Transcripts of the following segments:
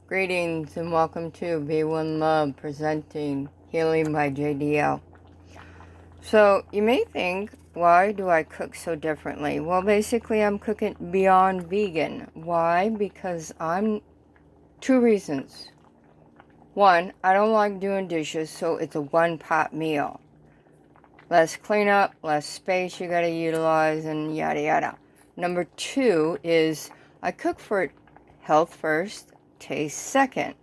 Greetings and welcome to Be One Love presenting Healing by JDL. So you may think, why do I cook so differently? Well, basically I'm cooking beyond vegan. Why? Because two reasons. One, I don't like doing dishes, so it's a one-pot meal. Less cleanup, less space you gotta utilize, and yada yada. Number two is I cook for health first, taste second.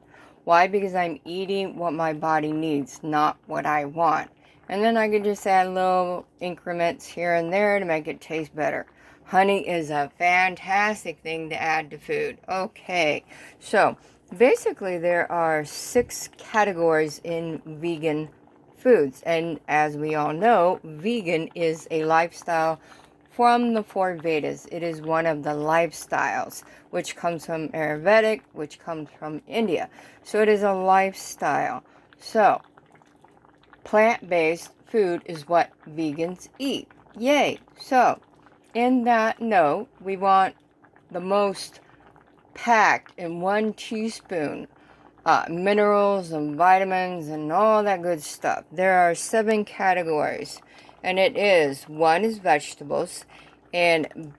Why? Because I'm eating what my body needs, not what I want. And then I can just add little increments here and there to make it taste better. Honey is a fantastic thing to add to food. Okay, so basically there are 6 categories in vegan foods. And as we all know, vegan is a lifestyle from the 4 Vedas. It is one of the lifestyles, which comes from Ayurvedic, which comes from India. So it is a lifestyle. So plant-based food is what vegans eat. Yay! So in that note, we want the most packed in 1 teaspoon minerals and vitamins and all that good stuff. There are 7 categories, and it is, 1 is vegetables, and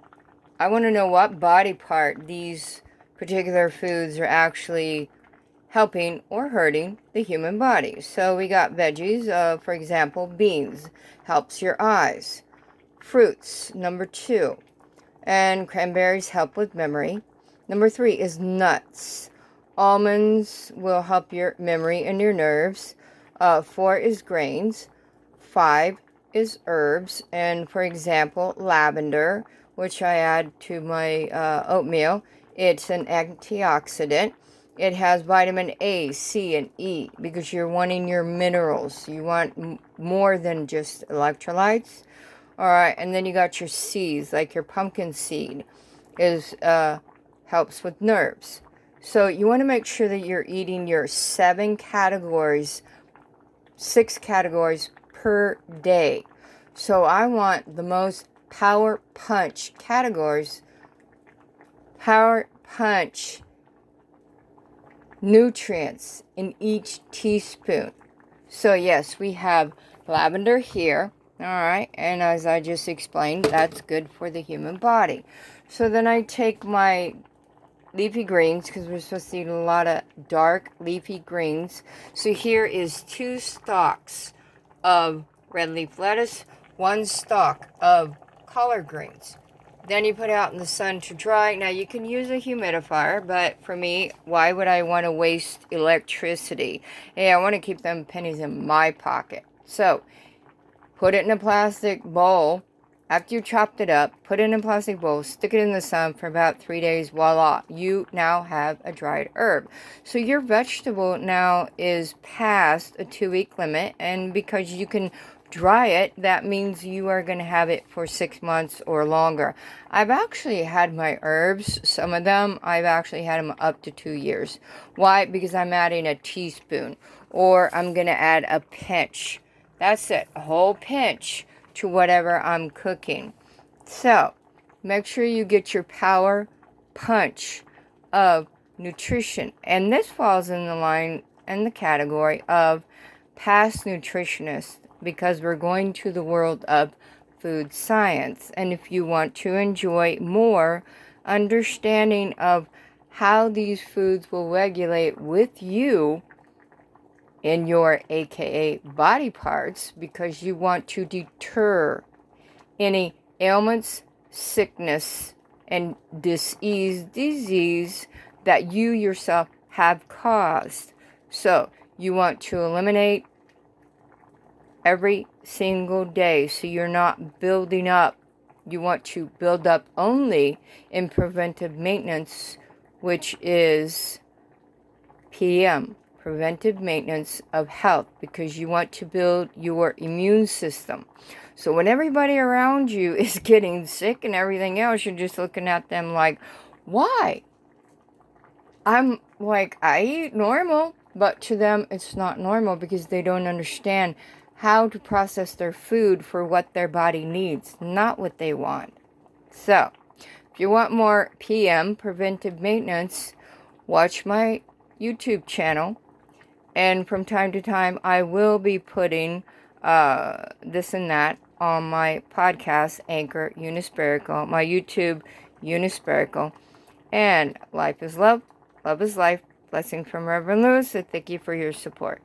I want to know what body part these particular foods are actually helping or hurting the human body. So we got veggies, for example, beans, helps your eyes. Fruits, number 2, and cranberries help with memory. Number 3 is nuts. Almonds will help your memory and your nerves. 4 is grains. 5 is herbs. And for example, lavender, which I add to my oatmeal. It's an antioxidant. It has vitamin A, C, and E because you're wanting your minerals. You want more than just electrolytes. Alright, and then you got your seeds, like your pumpkin seed is helps with nerves. So you want to make sure that you're eating your 6 categories per day. So I want the most power punch nutrients in each teaspoon. So yes, we have lavender here. Alright, and as I just explained, that's good for the human body. So then I take my leafy greens, because we're supposed to eat a lot of dark leafy greens. So here is 2 stalks of red leaf lettuce, 1 stalk of collard greens. Then you put it out in the sun to dry. Now you can use a humidifier, but for me, why would I want to waste electricity? Hey, I want to keep them pennies in my pocket. So put it in a plastic bowl. After you chopped it up, put it in a plastic bowl, stick it in the sun for about 3 days, voila, you now have a dried herb. So your vegetable now is past a 2-week limit, and because you can dry it, that means you are going to have it for 6 months or longer. I've actually had my herbs, some of them, I've actually had them up to 2 years. Why? Because I'm adding a teaspoon, or I'm going to add a pinch. That's it, a whole pinch to whatever I'm cooking. So make sure you get your power punch of nutrition. And this falls in the line and the category of past nutritionists, because we're going to the world of food science. And if you want to enjoy more understanding of how these foods will regulate with you in your AKA body parts, because you want to deter any ailments, sickness, and disease that you yourself have caused. So you want to eliminate every single day so you're not building up. You want to build up only in preventive maintenance, which is PM. Preventive maintenance of health, because you want to build your immune system. So when everybody around you is getting sick and everything else, you're just looking at them like, why? I'm like, I eat normal, but to them it's not normal because they don't understand how to process their food for what their body needs, not what they want. So if you want more PM, preventive maintenance, watch my YouTube channel. And from time to time, I will be putting this and that on my podcast, Anchor Unispherical, my YouTube Unispherical. And life is love, love is life. Blessings from Reverend Lewis. So thank you for your support.